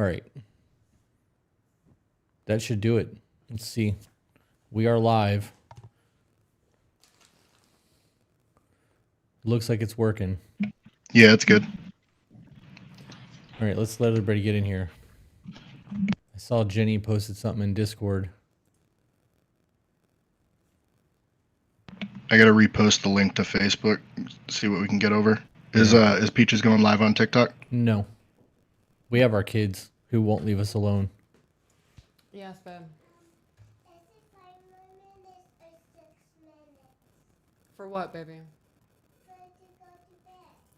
All right. That should do it. Let's see. We are live. Looks like it's working. Yeah, it's good. All right, let's let everybody get in here. I saw Jenny posted something in Discord. I gotta repost the link to Facebook, see what we can get over. Is Peaches going live on TikTok? No. We have our kids who won't leave us alone. Yes, babe. For what, baby?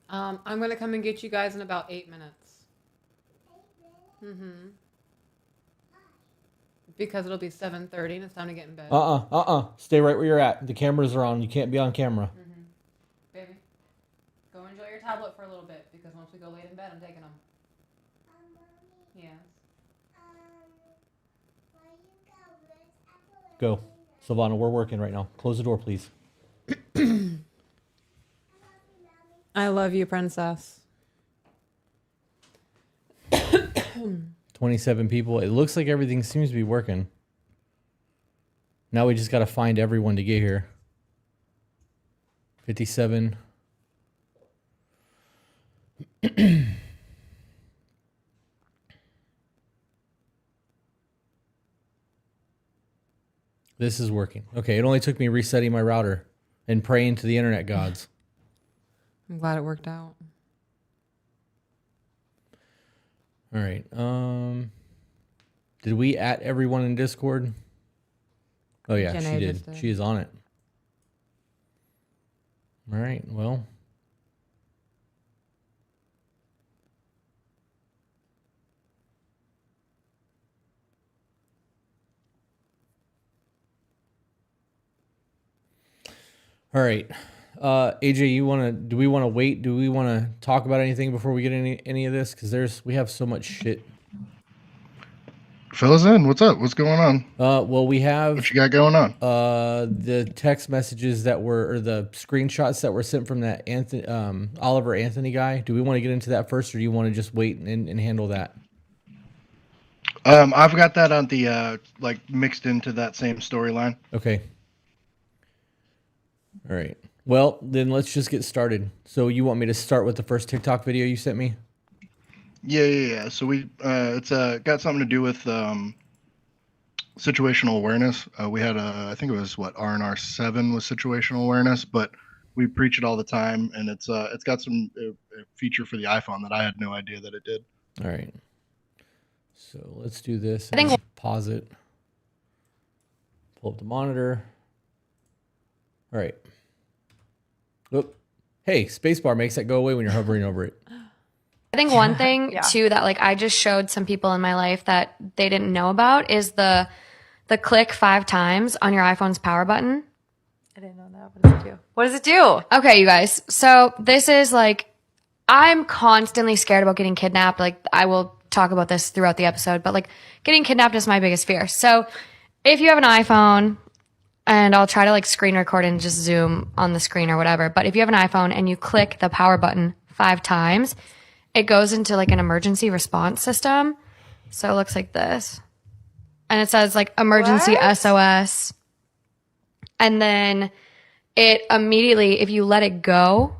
I'm gonna come and get you guys in about 8 minutes. Because it'll be 7:30 and it's time to get in bed. Stay right where you're at. The cameras are on. You can't be on camera. Baby, go enjoy your tablet for a little bit because once we go lay in bed, I'm taking them. Yes. Go. Silvana, we're working right now. Close the door, please. I love you, princess. 27 people. It looks like everything seems to be working. Now we just got to find everyone to get here. 57. This is working. Okay, it only took me resetting my router and praying to the internet gods. I'm glad it worked out. All right. Did we at everyone in Discord? Oh yeah, Jenna she just did. did. She is on it. All right. Well. All right. AJ, do we want to wait? Do we want to talk about anything before we get any of this? Because we have so much shit. Fill us in. What's up? What's going on? Well, we have What you got going on? the text messages or the screenshots that were sent from that Oliver Anthony guy. Do we want to get into that first, or do you want to just wait and handle that? I've got that on the mixed into that same storyline. Okay. All right. Well, then let's just get started. So you want me to start with the first TikTok video you sent me? Yeah. So we it's got something to do with situational awareness. We had I think it was R&R 7 was situational awareness, but we preach it all the time, and it's got some feature for the iPhone that I had no idea that it did. All right. So let's do this. I think pause it. Pull up the monitor. All right. Oop. Hey, spacebar makes that go away when you're hovering over it. I think one thing too that I just showed some people in my life that they didn't know about is the click 5 times on your iPhone's power button. I didn't know that. What does it do? What does it do? Okay, you guys. So this is I'm constantly scared about getting kidnapped. I will talk about this throughout the episode, but getting kidnapped is my biggest fear. So if you have an iPhone, and I'll try to screen record and just zoom on the screen or whatever. But if you have an iPhone and you click the power button 5 times, it goes into an emergency response system. So it looks like this. And it says emergency SOS. And then it immediately, if you let it go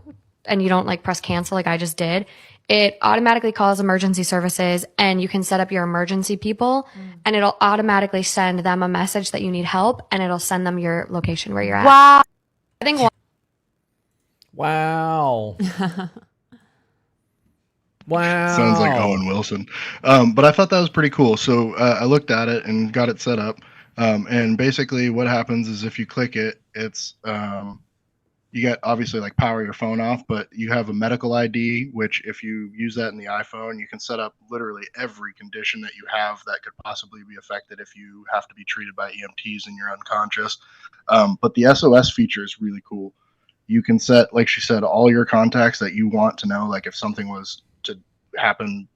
and you don't press cancel like I just did, it automatically calls emergency services, and you can set up your emergency people, and it'll automatically send them a message that you need help, and it'll send them your location where you're at. Wow. I think Wow. Wow. Sounds like Owen Wilson. But I thought that was pretty cool. So I looked at it and got it set up. And basically what happens is if you click it, it's you get obviously power your phone off, but you have a medical ID, which if you use that in the iPhone, you can set up literally every condition that you have that could possibly be affected if you have to be treated by EMTs and you're unconscious. But the SOS feature is really cool. You can set, like she said, all your contacts that you want to know, if something was to happen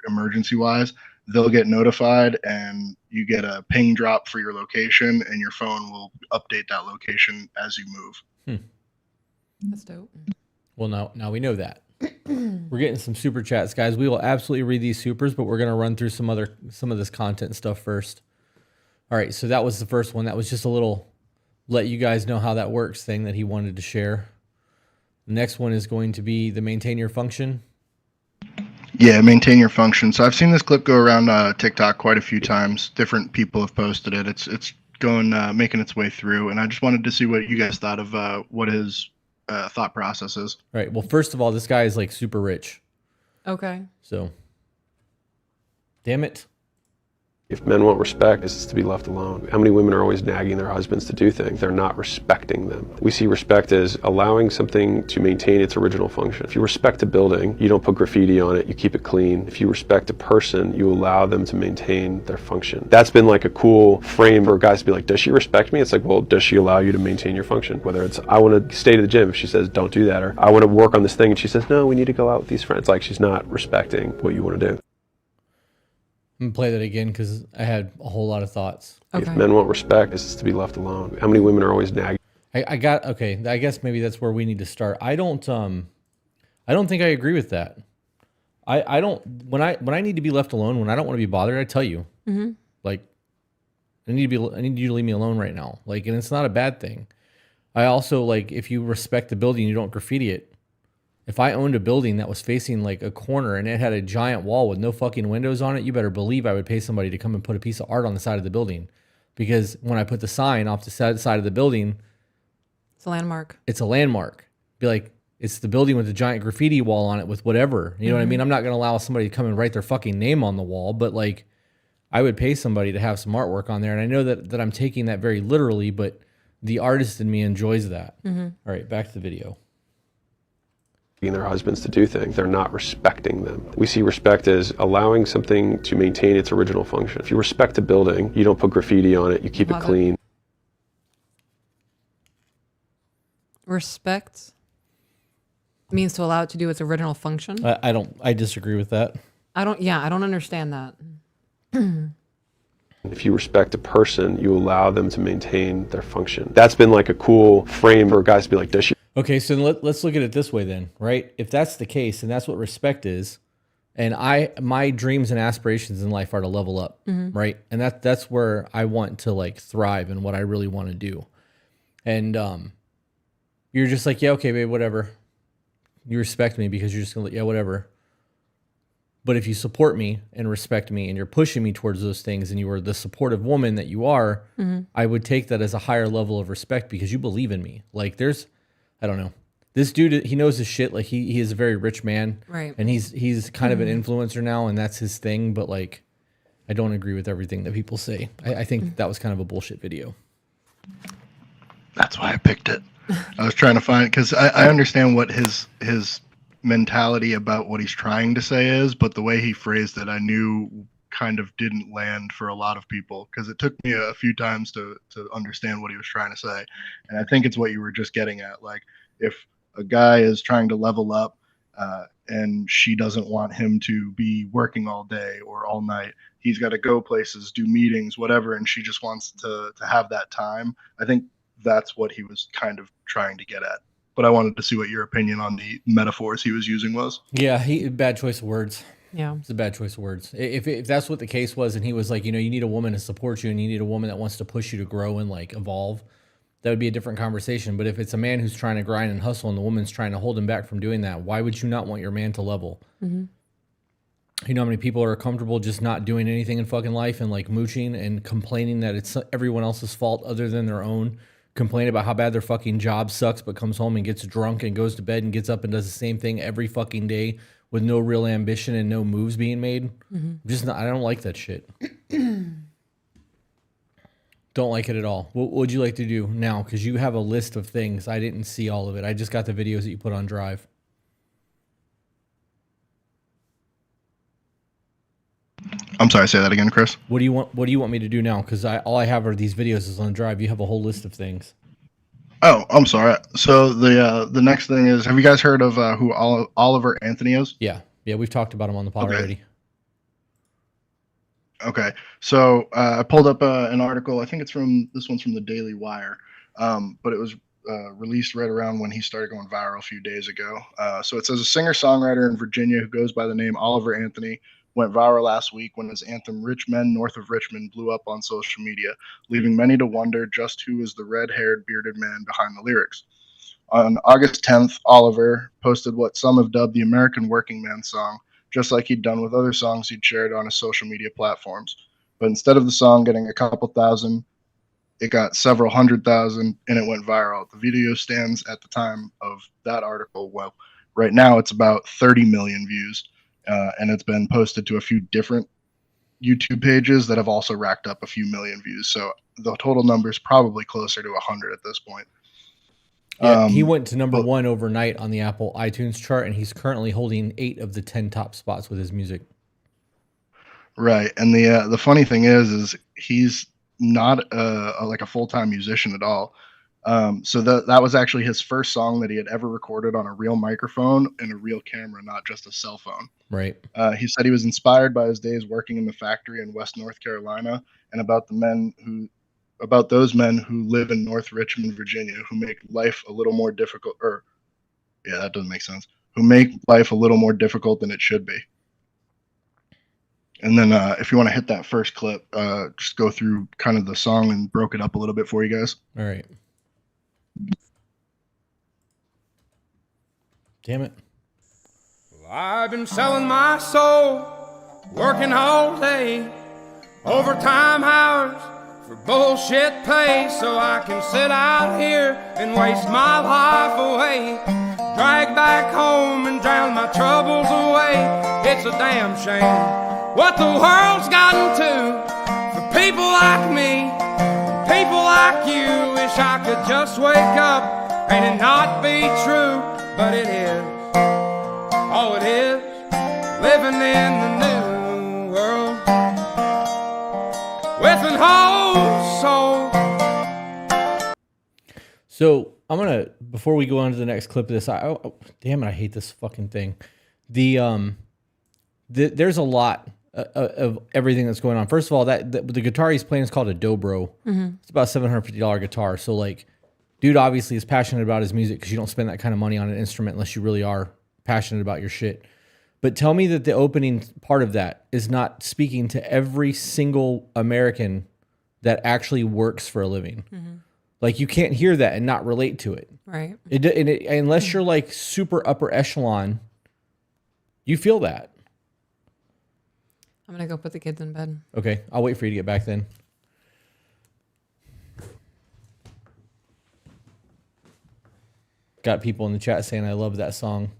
emergency wise, they'll get notified and you get a ping drop for your location, and your phone will update that location as you move. That's dope. Well, now we know that. We're getting some super chats, guys. We will absolutely read these supers, but we're gonna run through some of this content stuff first. All right, so that was the first one. That was just a little let you guys know how that works thing that he wanted to share. The next one is going to be the maintain your function. Yeah, maintain your function. So I've seen this clip go around TikTok quite a few times. Different people have posted it. It's going making its way through, and I just wanted to see what you guys thought of what his thought process is. All right. Well, first of all, this guy is like super rich. Okay. So, damn it. If men want respect, it's to be left alone. How many women are always nagging their husbands to do things? They're not respecting them. We see respect as allowing something to maintain its original function. If you respect a building, you don't put graffiti on it, you keep it clean. If you respect a person, you allow them to maintain their function. That's been like a cool frame for guys to be like, does she respect me? It's like, well, does she allow you to maintain your function? Whether it's, I want to stay to the gym, if she says, don't do that, or I want to work on this thing, and she says, no, we need to go out with these friends. Like, she's not respecting what you want to do. I'm gonna play that again because I had a whole lot of thoughts. Okay. If men want respect, it's to be left alone. How many women are always nagging? I guess maybe that's where we need to start. I don't think I agree with that. I don't when I need to be left alone, when I don't want to be bothered, I tell you. Mm-hmm. Like I need you to leave me alone right now. Like, and it's not a bad thing. I also, like, if you respect the building, you don't graffiti it. If I owned a building that was facing like a corner and it had a giant wall with no fucking windows on it, you better believe I would pay somebody to come and put a piece of art on the side of the building. Because when I put the sign off the side of the building, It's a landmark. it's a landmark. Be like, it's the building with the giant graffiti wall on it with whatever. You know what I mean? I'm not going to allow somebody to come and write their fucking name on the wall, but like, I would pay somebody to have some artwork on there. And I know that I'm taking that very literally, but the artist in me enjoys that. All right, back to the video. Their husbands to do things. They're not respecting them. We see respect as allowing something to maintain its original function. If you respect a building, you don't put graffiti on it, you keep it clean. Respect means to allow it to do its original function. I disagree with that. I don't understand that. If you respect a person, you allow them to maintain their function. That's been like a cool frame for guys to be like, does she? Okay, so let's look at it this way then, right? If that's the case, and that's what respect is, and my dreams and aspirations in life are to level up, right? And that's where I want to like thrive and what I really want to do. And you're just like, yeah, okay, babe, whatever. You respect me because you're just gonna, yeah, whatever. But if you support me and respect me and you're pushing me towards those things and you are the supportive woman that you are, I would take that as a higher level of respect because you believe in me. Like I don't know. This dude, he knows his shit. Like he is a very rich man. Right. And he's kind of an influencer now and that's his thing. But like, I don't agree with everything that people say. I think that was kind of a bullshit video. That's why I picked it. I was trying to find, because I understand what his mentality about what he's trying to say is, but the way he phrased it, I knew kind of didn't land for a lot of people because it took me a few times to understand what he was trying to say. And I think it's what you were just getting at. Like, if a guy is trying to level up and she doesn't want him to be working all day or all night, he's got to go places, do meetings, whatever, and she just wants to have that time. I think that's what he was kind of trying to get at. But I wanted to see what your opinion on the metaphors he was using was. Yeah, bad choice of words. Yeah. It's a bad choice of words. If that's what the case was, and he was like, you know, you need a woman to support you and you need a woman that wants to push you to grow and like evolve, that would be a different conversation. But if it's a man who's trying to grind and hustle and the woman's trying to hold him back from doing that, why would you not want your man to level? You know how many people are comfortable just not doing anything in fucking life and like mooching and complaining that it's everyone else's fault other than their own? Complain about how bad their fucking job sucks, but comes home and gets drunk and goes to bed and gets up and does the same thing every fucking day with no real ambition and no moves being made. I don't like that shit. Don't like it at all. What would you like to do now? Because you have a list of things. I didn't see all of it. I just got the videos that you put on Drive. I'm sorry, say that again, Chris. What do you want me to do now? Because all I have are these videos is on Drive. You have a whole list of things. Oh, I'm sorry. So the next thing is, have you guys heard of who Oliver Anthony is? Yeah, we've talked about him on the pod already. Okay, so I pulled up an article. I think this one's from the Daily Wire, but it was released right around when he started going viral a few days ago. So it says a singer-songwriter in Virginia who goes by the name Oliver Anthony went viral last week when his anthem Rich Men North of Richmond blew up on social media, leaving many to wonder just who was the red-haired, bearded man behind the lyrics. On August 10th, Oliver posted what some have dubbed the American Working Man song, just like he'd done with other songs he'd shared on his social media platforms. But instead of the song getting a couple thousand, it got several 100,000 and it went viral. The video stands at the time of that article. Well, right now it's about 30 million views, and it's been posted to a few different YouTube pages that have also racked up a few million views. So the total number is probably closer to 100 at this point. Yeah, he went to number one overnight on the Apple iTunes chart, and he's currently holding 8 of the 10 top spots with his music. Right, and the funny thing is he's not like a full-time musician at all. So that was actually his first song that he had ever recorded on a real microphone and a real camera, not just a cell phone. Right. He said he was inspired by his days working in the factory in West North Carolina and about those men who live in North Richmond, Virginia, who make life a little more difficult. That doesn't make sense. Who make life a little more difficult than it should be. And then if you want to hit that first clip, just go through kind of the song and broke it up a little bit for you guys. All right. Damn it. Well, I've been selling my soul, working all day, overtime hours for bullshit pay, so I can sit out here and waste my life away, drag back home and drown my troubles away. It's a damn shame what the world's gotten to for people like me, people like you. Wish I could just wake up and it not be true, but it is. Oh, it is living in the new world with an whole soul. So I'm gonna, before we go on to the next clip of this, damn it, I hate this fucking thing. There's a lot of everything that's going on. First of all, the guitar he's playing is called a dobro. It's about $750 guitar. So like, dude obviously is passionate about his music, because you don't spend that kind of money on an instrument unless you really are passionate about your shit. But tell me that the opening part of that is not speaking to every single American that actually works for a living. Like, you can't hear that and not relate to it. Right. Unless you're like super upper echelon, you feel that. I'm going to go put the kids in bed. Okay, I'll wait for you to get back then. Got people in the chat saying I love that song.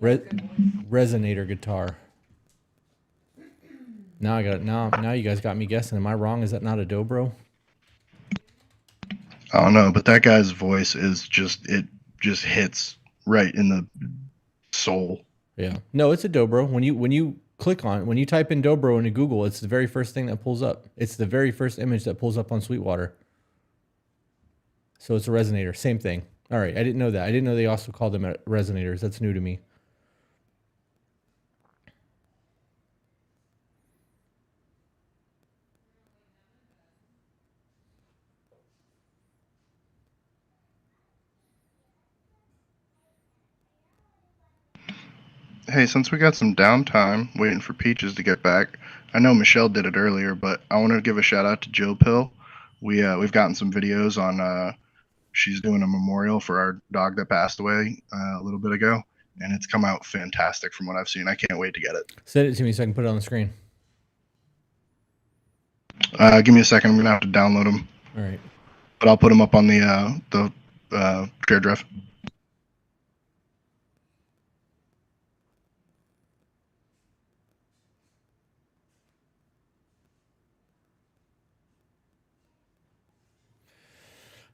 Resonator guitar. Now now you guys got me guessing. Am I wrong? Is that not a dobro? I don't know, but that guy's voice is just hits right in the soul. Yeah. No, it's a dobro. When you type in dobro into Google, it's the very first thing that pulls up. It's the very first image that pulls up on Sweetwater. So it's a resonator. Same thing. All right. I didn't know that. I didn't know they also called them resonators. That's new to me. Hey, since we got some downtime waiting for Peaches to get back, I know Michelle did it earlier, but I want to give a shout out to Joe Pill. We've gotten some videos on. She's doing a memorial for our dog that passed away a little bit ago, and it's come out fantastic from what I've seen. I can't wait to get it. Send it to me so I can put it on the screen. Give me a second. I'm gonna have to download them. All right. But I'll put them up on the shared drive.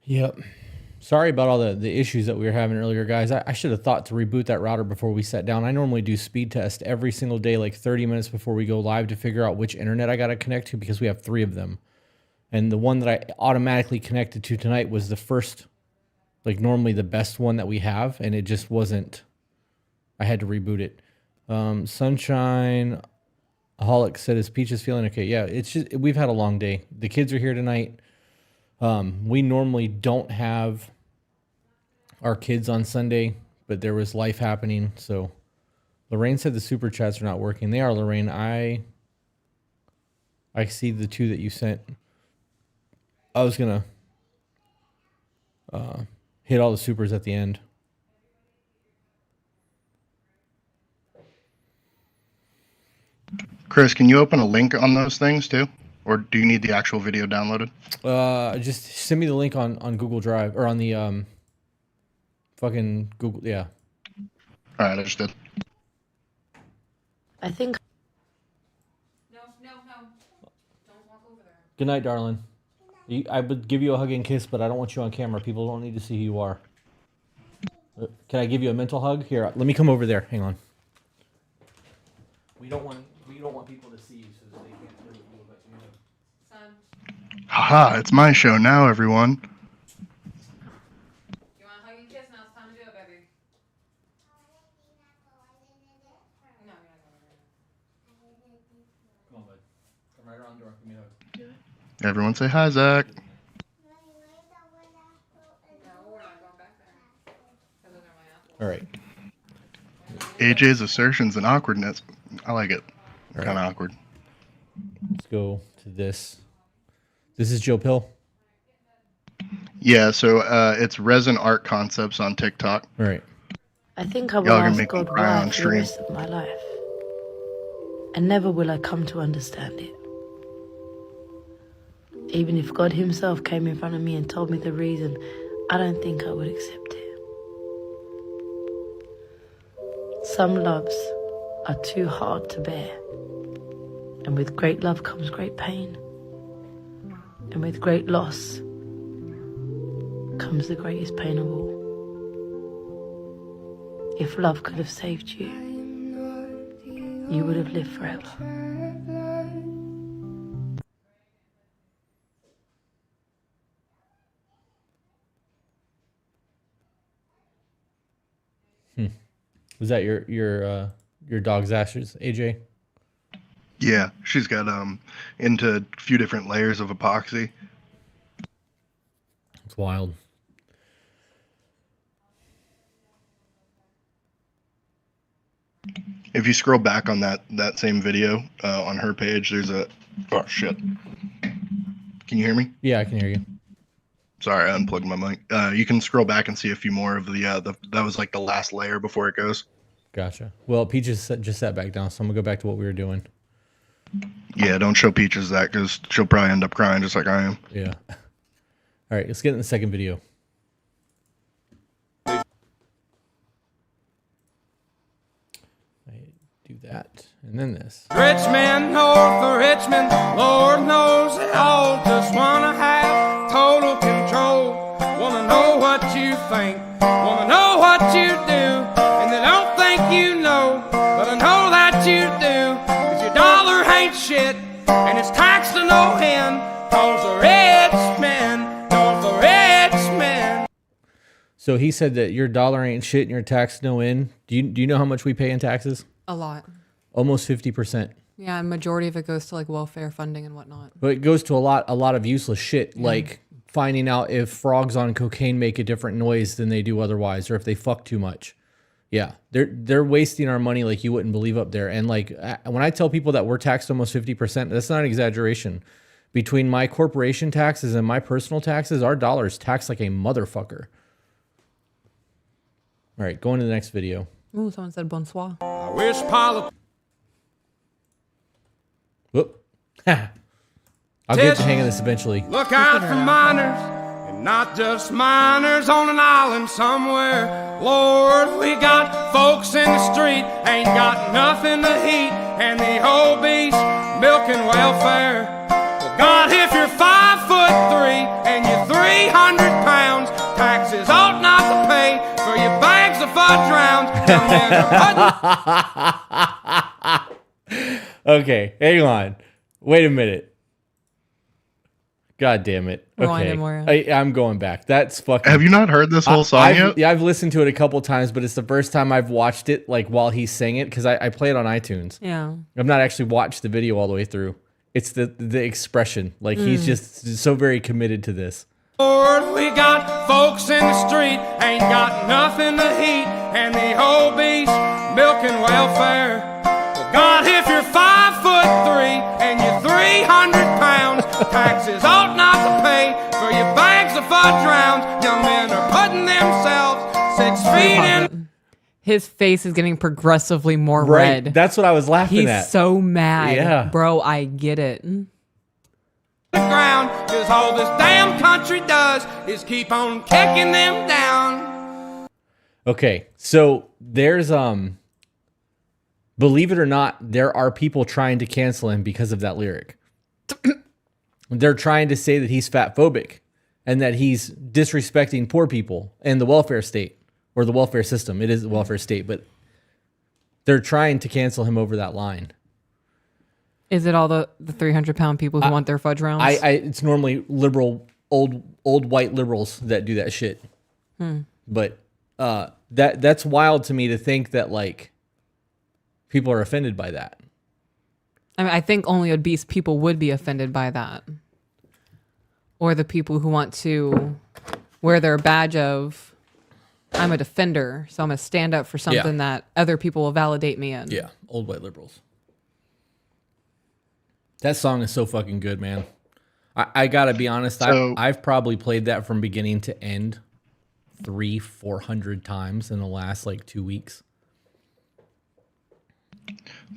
Yep. Sorry about all the issues that we were having earlier, guys. I should have thought to reboot that router before we sat down. I normally do speed test every single day, like 30 minutes before we go live, to figure out which internet I got to connect to, because we have 3 of them. And the one that I automatically connected to tonight was the first, like normally the best one that we have, and it just wasn't. I had to reboot it. Sunshine Aholic said his Peach is feeling okay. Yeah, it's just, we've had a long day. The kids are here tonight. We normally don't have our kids on Sunday, but there was life happening. So Lorraine said the super chats are not working. They are, Lorraine. I see the 2 that you sent. I was gonna hit all the supers at the end. Chris, can you open a link on those things too? Or do you need the actual video downloaded? Just send me the link on Google Drive or on the fucking Google. Yeah. All right, I just did. I think No. Don't walk over there. Good night, darling. I would give you a hug and kiss, but I don't want you on camera. People don't need to see who you are. Can I give you a mental hug? Here, let me come over there. Hang on. We don't want people to see you so that they can't hear what you about you. Son, Haha, it's my show now, everyone. you want a hug and kiss? Now it's time to do it, baby. No, you're not going to. Come on, bud. Come right around the door. Give me a hug. Everyone say hi, Zach. No, we're not going back there. 'Cause those are my apples. All right. AJ's assertions and awkwardness. I like it. All Kind of right. awkward. Let's go to this. This is Joe Pill. Yeah, so it's Resin Art Concepts on TikTok. All right. I think I will Y'all gonna ask make me God cry why on for the stream. rest of my life. And never will I come to understand it. Even if God himself came in front of me and told me the reason, I don't think I would accept it. Some loves are too hard to bear. And with great love comes great pain. And with great loss comes the greatest pain of all. If love could have saved you, you would have lived forever. Was that your dog's ashes, AJ? Yeah, she's got into a few different layers of epoxy. It's wild. If you scroll back on that same video on her page, there's a oh shit. Can you hear me? Yeah, I can hear you. Sorry, I unplugged my mic. You can scroll back and see a few more of the that was like the last layer before it goes. Gotcha. Well, Peaches just sat back down, so I'm gonna go back to what we were doing. Yeah, don't show Peaches that because she'll probably end up crying just like I am. Yeah. All right, let's get in the second video. I do that, and then this. Richmond, north of Richmond, Lord knows they all just wanna have total control. Wanna know what you think, wanna know what you do, and they don't think you know, but I know that you do. 'Cause your dollar ain't shit, and it's taxed to no end, 'cause the rich men, 'cause the rich men. So he said that your dollar ain't shit and your tax no end. Do you know how much we pay in taxes? A lot. Almost 50%. Yeah, and majority of it goes to like welfare funding and whatnot. But it goes to a lot of useless shit, like finding out if frogs on cocaine make a different noise than they do otherwise, or if they fuck too much. Yeah, they're wasting our money like you wouldn't believe up there. And like when I tell people that we're taxed almost 50%, that's not an exaggeration. Between my corporation taxes and my personal taxes, our dollar's taxed like a motherfucker. All right, going to the next video. Ooh, someone said bonsoir. I wish politics. Whoop. I'll get the hang of this eventually. Look out for miners, and not just miners on an island somewhere. Lord, we got folks in the street, ain't got nothing to eat, and the obese milking welfare. Well, God, if you're 5'3" and you're 300 pounds, taxes ought not to pay for your bags of fudge rounds. Okay, hang on. Wait a minute. God damn it. Rewind Okay. it more. I'm going back. That's fucking. Have you not heard this whole song yet? Yeah, I've listened to it a couple times, but it's the first time I've watched it like while he's saying it because I play it on iTunes. Yeah. I've not actually watched the video all the way through. It's the expression. Like he's just so very committed to this. Lord, we got folks in the street, ain't got nothing to eat, and the whole beast milking welfare. Well, God, if you're 5'3" and you're 300 pounds, taxes ought not to pay for your bags of fudge rounds. Young men are putting themselves 6 feet in. His face is getting progressively more red. That's what I was laughing He's at. so mad. Yeah. Bro, I get it. Ground, 'cause all this damn country does is keep on kicking them down. Okay, so there's believe it or not, there are people trying to cancel him because of that lyric. They're trying to say that he's fat phobic and that he's disrespecting poor people and the welfare state or the welfare system. It is the welfare state, but they're trying to cancel him over that line. Is it all the 300-pound people who want their fudge rounds? It's normally liberal, old white liberals that do that shit. But that's wild to me to think that like people are offended by that. I mean, I think only obese people would be offended by that. Or the people who want to wear their badge of, I'm a defender, so I'm going to stand up for something that other people will validate me in. Yeah, old white liberals. That song is so fucking good, man. I gotta be honest. I've probably played that from beginning to end 300-400 times in the last like 2 weeks.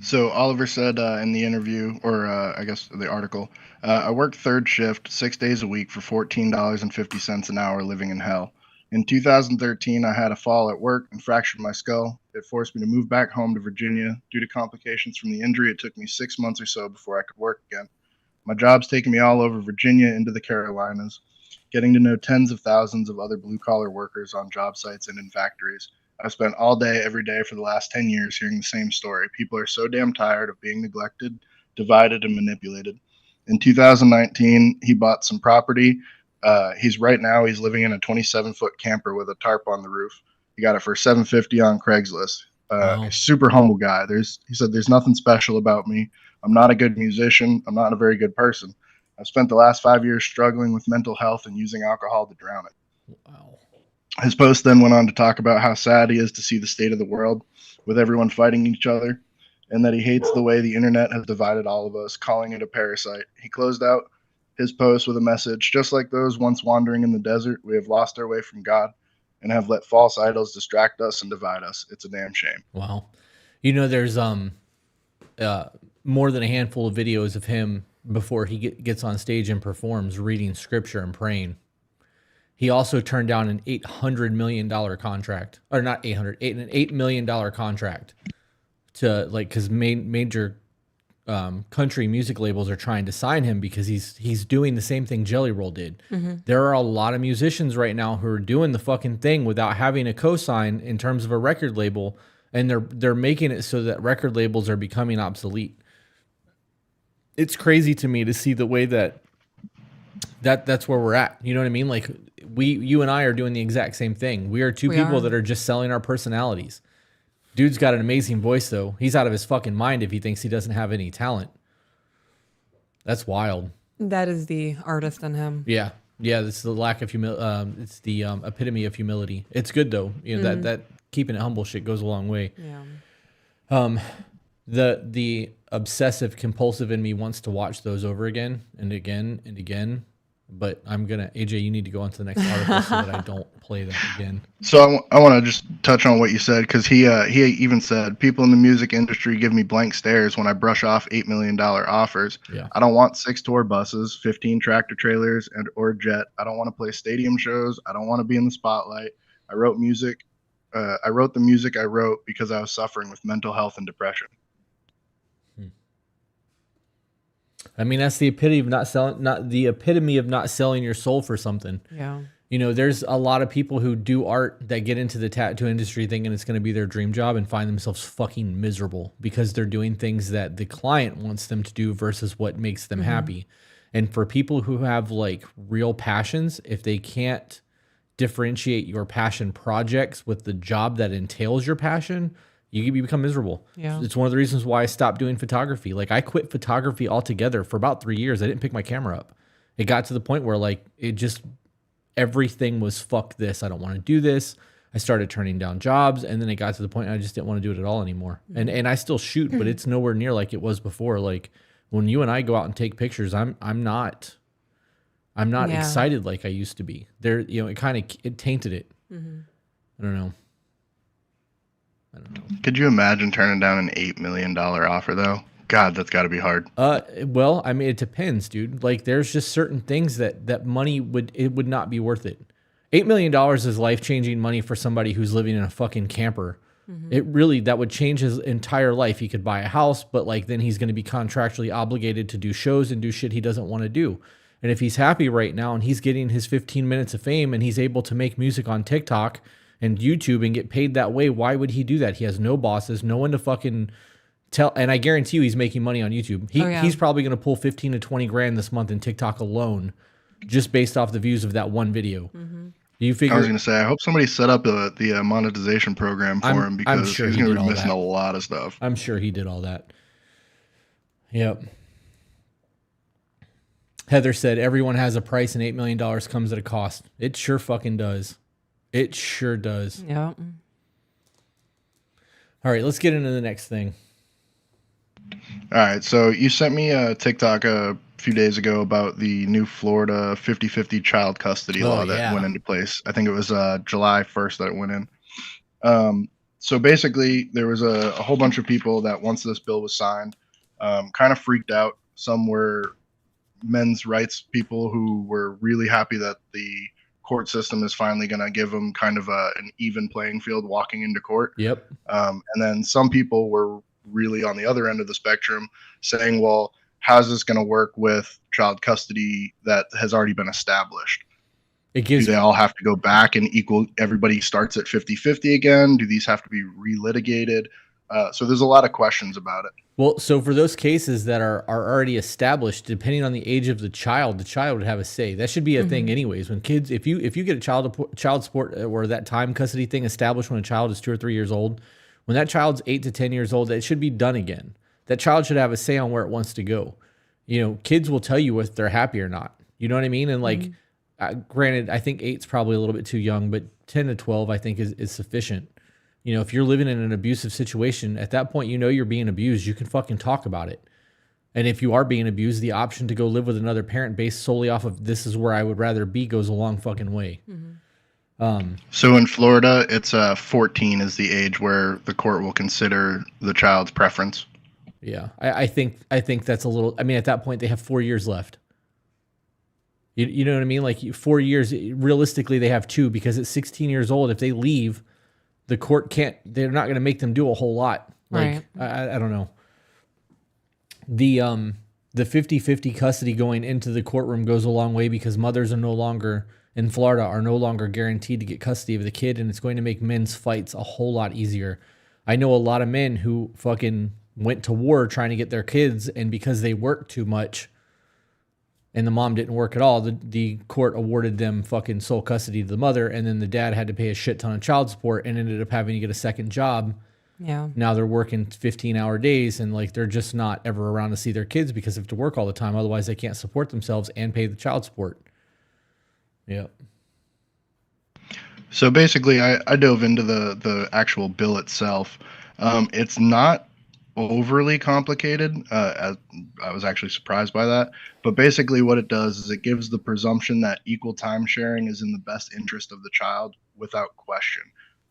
So Oliver said in the interview, or I guess the article, I worked third shift 6 days a week for $14.50 an hour living in hell. In 2013, I had a fall at work and fractured my skull. It forced me to move back home to Virginia. Due to complications from the injury, it took me 6 months or so before I could work again. My job's taken me all over Virginia into the Carolinas, getting to know tens of thousands of other blue-collar workers on job sites and in factories. I've spent all day, every day for the last 10 years hearing the same story. People are so damn tired of being neglected, divided, and manipulated. In 2019, he bought some property. He's living in a 27-foot camper with a tarp on the roof. He got it for $750 on Craigslist. Wow. Super humble guy. He said, there's nothing special about me. I'm not a good musician. I'm not a very good person. I've spent the last 5 years struggling with mental health and using alcohol to drown it. Wow. His post then went on to talk about how sad he is to see the state of the world with everyone fighting each other, and that he hates the way the internet has divided all of us, calling it a parasite. He closed out his post with a message: just like those once wandering in the desert, we have lost our way from God and have let false idols distract us and divide us. It's a damn shame. Wow. You know, there's more than a handful of videos of him before he gets on stage and performs reading scripture and praying. He also turned down an $800 million contract, or not 800, an $8 million contract to like, because major country music labels are trying to sign him because he's doing the same thing Jelly Roll did. There are a lot of musicians right now who are doing the fucking thing without having a cosign in terms of a record label, and they're making it so that record labels are becoming obsolete. It's crazy to me to see the way that's where we're at. You know what I mean? Like you and I are doing the exact same thing. We are two people that are just selling our personalities. Dude's got an amazing voice, though. He's out of his fucking mind if he thinks he doesn't have any talent. That's wild. That is the artist in him. Yeah. Yeah, this is the lack of humility. It's the epitome of humility. It's good, though. You know, that keeping it humble shit goes a long way. Yeah. The obsessive compulsive in me wants to watch those over again and again and again. But AJ, you need to go on to the next article so that I don't play that again. So I want to just touch on what you said, because he even said, people in the music industry give me blank stares when I brush off $8 million offers. Yeah. I don't want 6 tour buses, 15 tractor trailers, or jet. I don't want to play stadium shows. I don't want to be in the spotlight. I wrote the music I wrote because I was suffering with mental health and depression. I mean, that's the epitome of not selling your soul for something. Yeah. You know, there's a lot of people who do art that get into the tattoo industry thinking it's going to be their dream job and find themselves fucking miserable because they're doing things that the client wants them to do versus what makes them happy. And for people who have like real passions, if they can't differentiate your passion projects with the job that entails your passion, You become miserable. Yeah. It's one of the reasons why I stopped doing photography. Like I quit photography altogether for about 3 years. I didn't pick my camera up. It got to the point where like it just everything was fuck this. I don't want to do this. I started turning down jobs, and then it got to the point I just didn't want to do it at all anymore. And I still shoot, but it's nowhere near like it was before. Like when you and I go out and take pictures, I'm not Yeah. excited like I used to be. There, you know, it tainted it. I don't know. Could you imagine turning down an $8 million offer though? God, that's got to be hard. Well, I mean, it depends, dude. Like, there's just certain things that money would not be worth it. $8 million is life-changing money for somebody who's living in a fucking camper. It really, that would change his entire life. He could buy a house, but like then he's going to be contractually obligated to do shows and do shit he doesn't want to do. And if he's happy right now and he's getting his 15 minutes of fame and he's able to make music on TikTok and YouTube and get paid that way, why would he do that? He has no bosses, no one to fucking tell. And I guarantee you he's making money on YouTube. He's probably going to pull 15 to 20 grand this month in TikTok alone, just based off the views of that one video. Do you figure? I was going to say, I hope somebody set up the monetization program for him, because I'm sure he's he going did to all be missing that. a lot of stuff. I'm sure he did all that. Yep. Heather said, everyone has a price and $8 million comes at a cost. It sure fucking does. It sure does. Yeah. All right, let's get into the next thing. All right, so you sent me a TikTok a few days ago about the new Florida 50-50 child custody law that went into place. I think it was July 1st that it went in. So basically, there was a whole bunch of people that once this bill was signed, kind of freaked out. Some were men's rights people who were really happy that the court system is finally going to give them kind of an even playing field walking into court. Yep. And then some people were really on the other end of the spectrum saying, well, how's this going to work with child custody that has already been established? Do they all have to go back and everybody starts at 50-50 again? Do these have to be relitigated? So there's a lot of questions about it. Well, so for those cases that are already established, depending on the age of the child would have a say. That should be a thing anyways. When kids, if you get a child support or that time custody thing established when a child is 2 or 3 years old, when that child's 8 to 10 years old, it should be done again. That child should have a say on where it wants to go. You know, kids will tell you if they're happy or not. You know what I mean? And like, granted, I think 8's probably a little bit too young, but 10 to 12 I think is sufficient. You know, if you're living in an abusive situation, at that point, you know you're being abused. You can fucking talk about it. And if you are being abused, the option to go live with another parent based solely off of this is where I would rather be goes a long fucking way. So in Florida, it's 14 is the age where the court will consider the child's preference. Yeah, I think that's a little. I mean, at that point, they have 4 years left. You know what I mean? Like 4 years. Realistically, they have 2 because at 16 years old, if they leave, the court can't. They're not going to make them do a whole lot. Like Right. I don't know. The 50-50 custody going into the courtroom goes a long way because mothers are no longer in Florida are no longer guaranteed to get custody of the kid, and it's going to make men's fights a whole lot easier. I know a lot of men who fucking went to war trying to get their kids, and because they worked too much and the mom didn't work at all, the court awarded them fucking sole custody to the mother, and then the dad had to pay a shit ton of child support and ended up having to get a second job. Yeah. Now they're working 15-hour days, and like they're just not ever around to see their kids because they have to work all the time. Otherwise, they can't support themselves and pay the child support. Yep. So basically, I dove into the actual bill itself. It's not overly complicated. I was actually surprised by that. But basically what it does is it gives the presumption that equal time sharing is in the best interest of the child without question.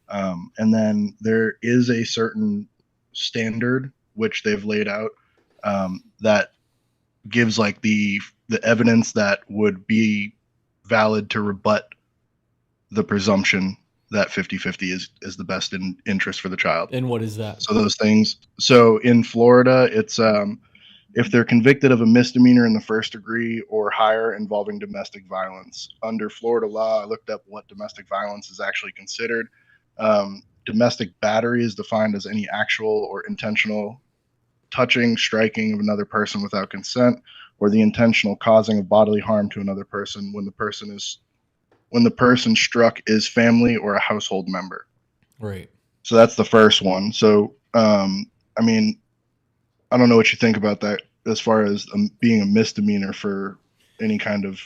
And then there is a certain standard which they've laid out that gives like the evidence that would be valid to rebut the presumption that 50-50 is the best interest for the child. And what is that? So those things. So in Florida, it's if they're convicted of a misdemeanor in the first degree or higher involving domestic violence. Under Florida law, I looked up what domestic violence is actually considered. Domestic battery is defined as any actual or intentional touching, striking of another person without consent, or the intentional causing of bodily harm to another person when the person struck is family or a household member. Right. So that's the first one. So, I mean, I don't know what you think about that as far as being a misdemeanor for any kind of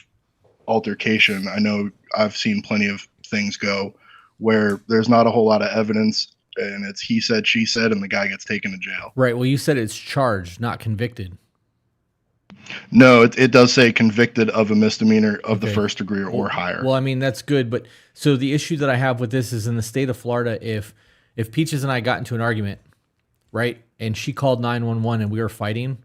altercation. I know I've seen plenty of things go where there's not a whole lot of evidence and it's he said, she said, and the guy gets taken to jail. Right. Well, you said it's charged, not convicted. No, it does say convicted of a misdemeanor of the Okay. first degree or higher. Well, I mean, that's good. But so the issue that I have with this is in the state of Florida, if Peaches and I got into an argument, right, and she called 911 and we were fighting,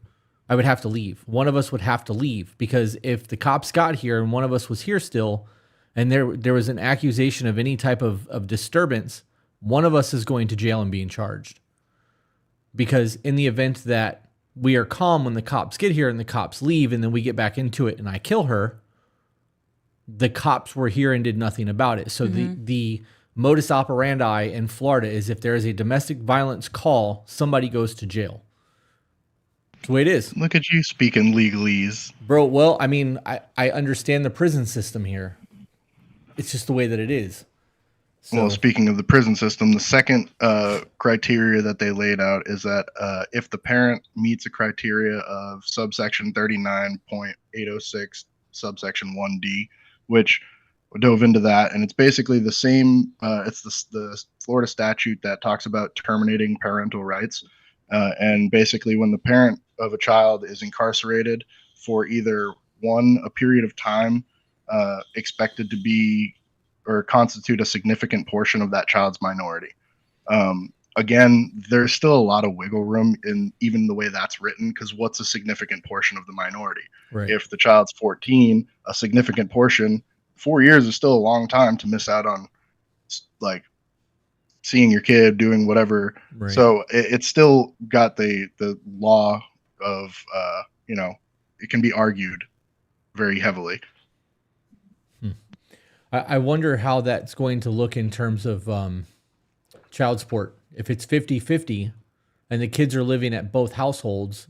I would have to leave. One of us would have to leave because if the cops got here and one of us was here still and there was an accusation of any type of disturbance, one of us is going to jail and being charged. Because in the event that we are calm when the cops get here and the cops leave and then we get back into it and I kill her, the cops were here and did nothing about it. So the modus operandi in Florida is if there is a domestic violence call, somebody goes to jail. That's the way it is. Look at you speaking legalese. Bro, well, I mean, I understand the prison system here. It's just the way that it is. So, Well, speaking of the prison system, the second criteria that they laid out is that if the parent meets a criteria of subsection 39.806, subsection 1D, which dove into that, and it's basically the same. It's the Florida statute that talks about terminating parental rights, and basically when the parent of a child is incarcerated for either a period of time expected to be or constitute a significant portion of that child's minority. Again, there's still a lot of wiggle room in even the way that's written, because what's a significant portion of the minority? right. If the child's 14, a significant portion, 4 years is still a long time to miss out on, like, seeing your kid doing whatever. Right. So it's still got the law of, it can be argued very heavily. I wonder how that's going to look in terms of child support. If it's 50-50 and the kids are living at both households,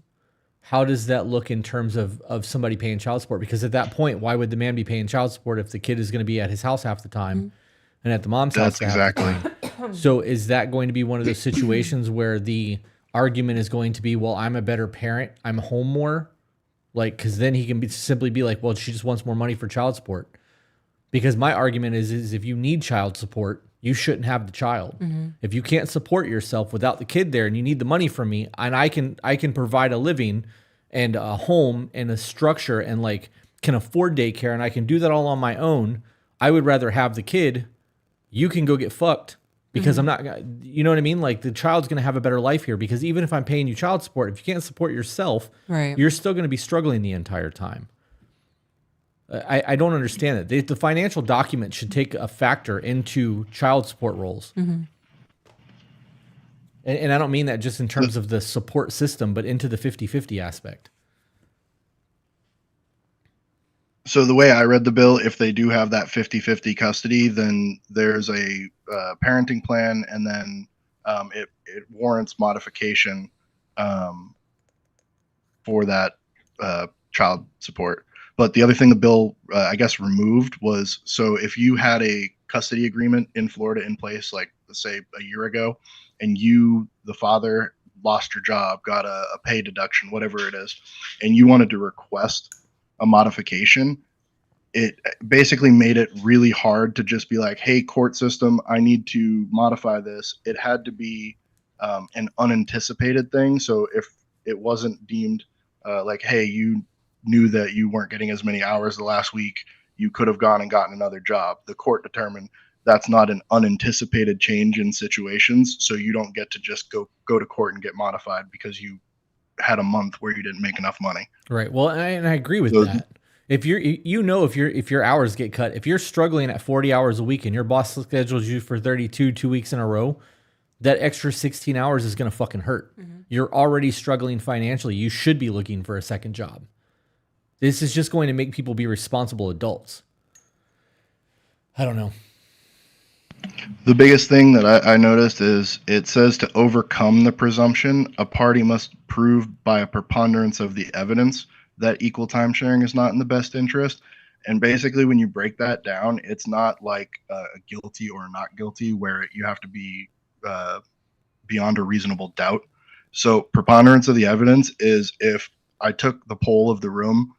how does that look in terms of somebody paying child support? Because at that point, why would the man be paying child support if the kid is going to be at his house half the time and at the mom's house That's half the exactly. time? So is that going to be one of those situations where the argument is going to be, well, I'm a better parent, I'm home more? Like, because then he can simply be like, well, she just wants more money for child support. Because my argument is if you need child support, you shouldn't have the child. If you can't support yourself without the kid there and you need the money from me, and I can provide a living and a home and a structure and like can afford daycare and I can do that all on my own, I would rather have the kid. You can go get fucked because I'm not, you know what I mean? Like the child's going to have a better life here because even if I'm paying you child support, if you can't support yourself, Right. you're still going to be struggling the entire time. I don't understand it. The financial document should take a factor into child support roles. And I don't mean that just in terms of the support system, but into the 50-50 aspect. So the way I read the bill, if they do have that 50-50 custody, then there's a parenting plan, and then it warrants modification for that child support. But the other thing the bill, I guess, removed was, so if you had a custody agreement in Florida in place, like let's say a year ago, and you, the father, lost your job, got a pay deduction, whatever it is, and you wanted to request a modification, it basically made it really hard to just be like, hey, court system, I need to modify this. It had to be an unanticipated thing. So if it wasn't deemed like, hey, you knew that you weren't getting as many hours the last week, you could have gone and gotten another job. The court determined that's not an unanticipated change in situations, so you don't get to just go to court and get modified because you had a month where you didn't make enough money. Right. Well, and I agree with that. If if your hours get cut, if you're struggling at 40 hours a week and your boss schedules you for 32 2 weeks in a row, that extra 16 hours is going to fucking hurt. You're already struggling financially. You should be looking for a second job. This is just going to make people be responsible adults. I don't know. The biggest thing that I noticed is it says to overcome the presumption, a party must prove by a preponderance of the evidence that equal time sharing is not in the best interest. And basically, when you break that down, it's not like a guilty or not guilty where you have to be beyond a reasonable doubt. So preponderance of the evidence is if I took the poll of the room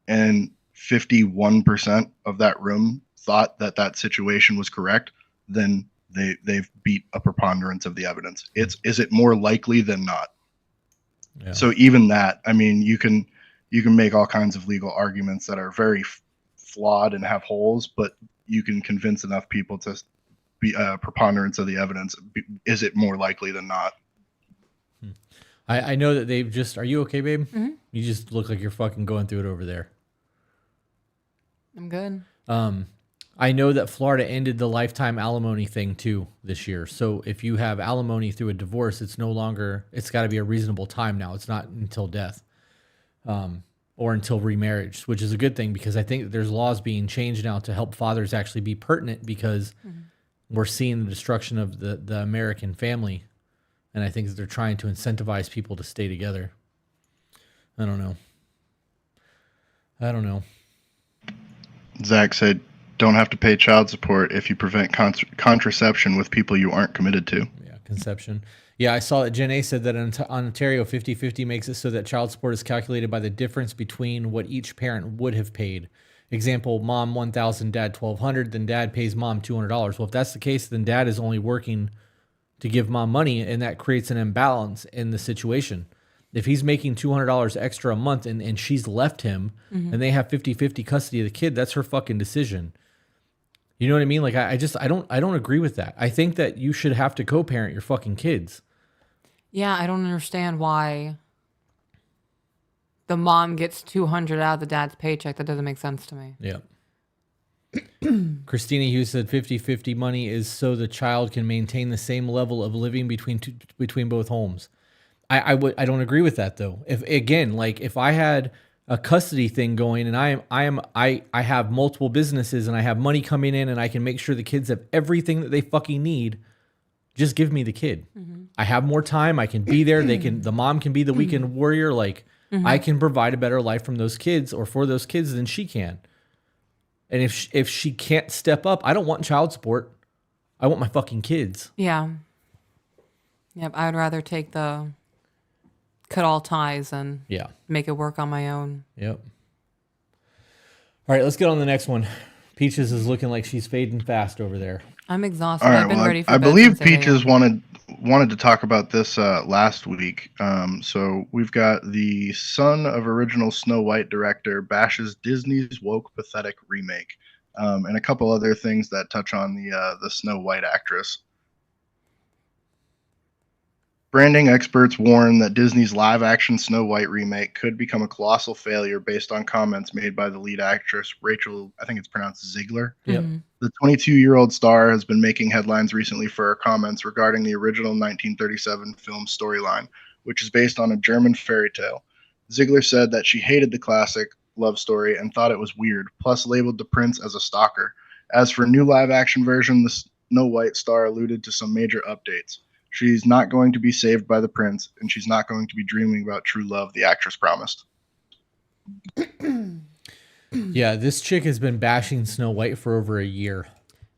and 51% of that room thought that that situation was correct, then they've beat a preponderance of the evidence. Is it more likely than not? Yeah. So even that, I mean, you can make all kinds of legal arguments that are very flawed and have holes, but you can convince enough people to be a preponderance of the evidence. Is it more likely than not? I know that they've just. Are you okay, babe? Mm-hmm. You just look like you're fucking going through it over there. I'm good. I know that Florida ended the lifetime alimony thing too this year. So if you have alimony through a divorce, it's no longer. It's got to be a reasonable time now. It's not until death, or until remarriage, which is a good thing because I think that there's laws being changed now to help fathers actually be pertinent because we're seeing the destruction of the American family. And I think that they're trying to incentivize people to stay together. I don't know. Zach said, don't have to pay child support if you prevent contraception with people you aren't committed to. Yeah, conception. Yeah, I saw that Jen A said that in Ontario, 50-50 makes it so that child support is calculated by the difference between what each parent would have paid. Example, mom $1,000, dad $1,200, then dad pays mom $200. Well, if that's the case, then dad is only working to give mom money, and that creates an imbalance in the situation. If he's making $200 extra a month and she's left him and they have 50-50 custody of the kid, that's her fucking decision. You know what I mean? Like I don't agree with that. I think that you should have to co-parent your fucking kids. Yeah, I don't understand why the mom gets $200 out of the dad's paycheck. That doesn't make sense to me. Yeah. Christina Hughes said 50-50 money is so the child can maintain the same level of living between both homes. I don't agree with that though. If I had a custody thing going and I have multiple businesses and I have money coming in and I can make sure the kids have everything that they fucking need, just give me the kid. I have more time. I can be there. The mom can be the weekend warrior. Like I can provide a better life from those kids or for those kids than she can. And if she can't step up, I don't want child support. I want my fucking kids. Yeah. Yep. I would rather take the cut all ties and make it work on my own. Yep. All right, let's get on the next one. Peaches is looking like she's fading fast over there. I'm exhausted. All right, I've been ready for I bed believe since 8 Peaches a.m. wanted to talk about this last week. So we've got the son of original Snow White director bashes Disney's woke pathetic remake, and a couple other things that touch on the Snow White actress. Branding experts warn that Disney's live-action Snow White remake could become a colossal failure based on comments made by the lead actress, Rachel, I think it's pronounced Ziegler. Yep. The 22-year-old star has been making headlines recently for her comments regarding the original 1937 film storyline, which is based on a German fairy tale. Ziegler said that she hated the classic love story and thought it was weird, plus labeled the prince as a stalker. As for new live-action version, the Snow White star alluded to some major updates. She's not going to be saved by the prince, and she's not going to be dreaming about true love, the actress promised. Yeah, this chick has been bashing Snow White for over a year.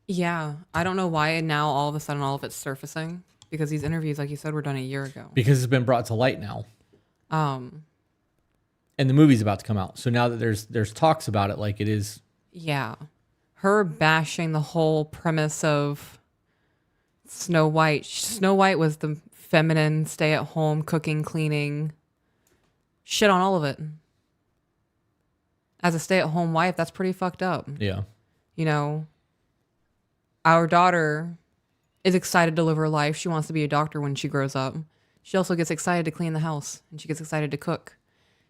Yeah. I don't know why now all of a sudden all of it's surfacing because these interviews, like you said, were done a year ago. Because it's been brought to light now. Um, And the movie's about to come out. So now that there's talks about it, like it is. Yeah. Her bashing the whole premise of Snow White. Snow White was the feminine, stay at home, cooking, cleaning. Shit on all of it. As a stay at home wife, that's pretty fucked up. Yeah. You know, our daughter is excited to live her life. She wants to be a doctor when she grows up. She also gets excited to clean the house and she gets excited to cook.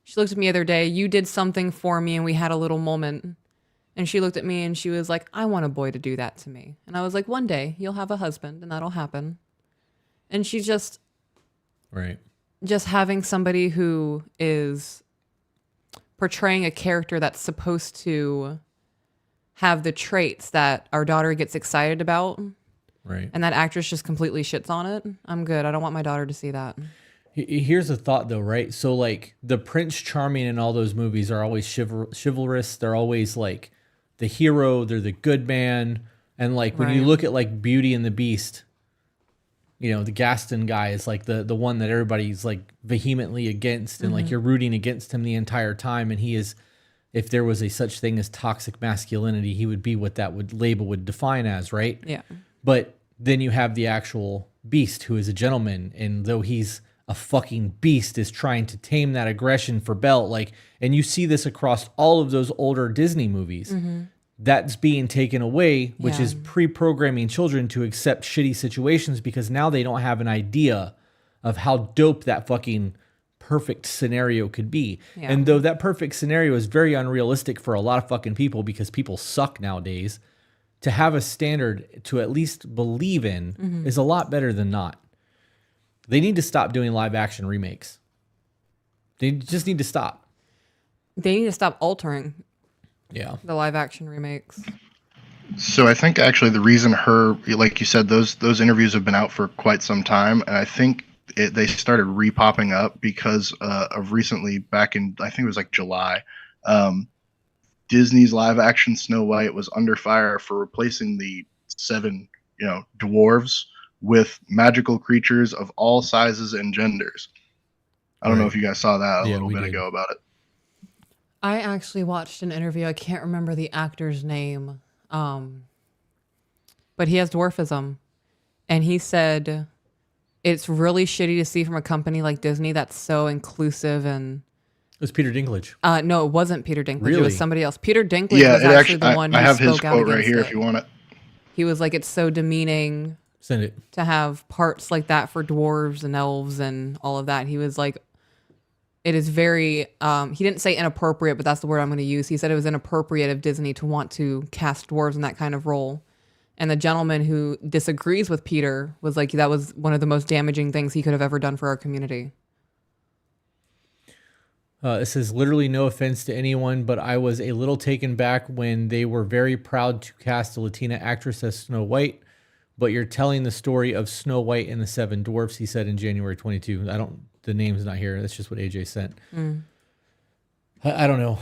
She looked at me the other day. You did something for me and we had a little moment. And she looked at me and she was like, I want a boy to do that to me. And I was like, one day you'll have a husband and that'll happen. And she's just having somebody who is portraying a character that's supposed to have the traits that our daughter gets excited about. Right. And that actress just completely shits on it. I'm good. I don't want my daughter to see that. Here's a thought though, right? So like the Prince Charming in all those movies are always chivalrous. They're always like the hero. They're the good man. And like when you look at like Beauty and the Beast, the Gaston guy is like the one that everybody's like vehemently against, and like you're rooting against him the entire time. And he is, if there was a such thing as toxic masculinity, he would be what that label would define as, right? Yeah. But then you have the actual Beast, who is a gentleman, and though he's a fucking beast, is trying to tame that aggression for Belle. Like, and you see this across all of those older Disney movies. That's being taken away, which is pre-programming children to accept shitty situations, because now they don't have an idea of how dope that fucking perfect scenario could be. Yeah. And though that perfect scenario is very unrealistic for a lot of fucking people, because people suck nowadays, to have a standard to at least believe in is a lot better than not. They need to stop doing live action remakes. They just need to stop. They need to stop altering Yeah. the live action remakes. So I think actually the reason like you said, those interviews have been out for quite some time, and I think they started re-popping up because of recently, back in, I think it was like July, Disney's live action Snow White was under fire for replacing the 7 dwarves with magical creatures of all sizes and genders. I don't know if you guys saw that a little bit ago about it. I actually watched an interview. I can't remember the actor's name, but he has dwarfism, and he said it's really shitty to see from a company like Disney that's so inclusive. And It was Peter Dinklage. No, it wasn't Peter Dinklage. It Really? was somebody else. Peter Dinklage was Yeah, actually the one who I have spoke his out quote right against here it. if you want it. He was like, it's so demeaning Send it. to have parts like that for dwarves and elves and all of that. He was like, it is very, he didn't say inappropriate, but that's the word I'm going to use. He said it was inappropriate of Disney to want to cast dwarves in that kind of role. And the gentleman who disagrees with Peter was like, that was one of the most damaging things he could have ever done for our community. It says, literally no offense to anyone, but I was a little taken back when they were very proud to cast a Latina actress as Snow White, but you're telling the story of Snow White and the 7 Dwarfs, he said in January 22. The name's not here. That's just what AJ sent. I don't know.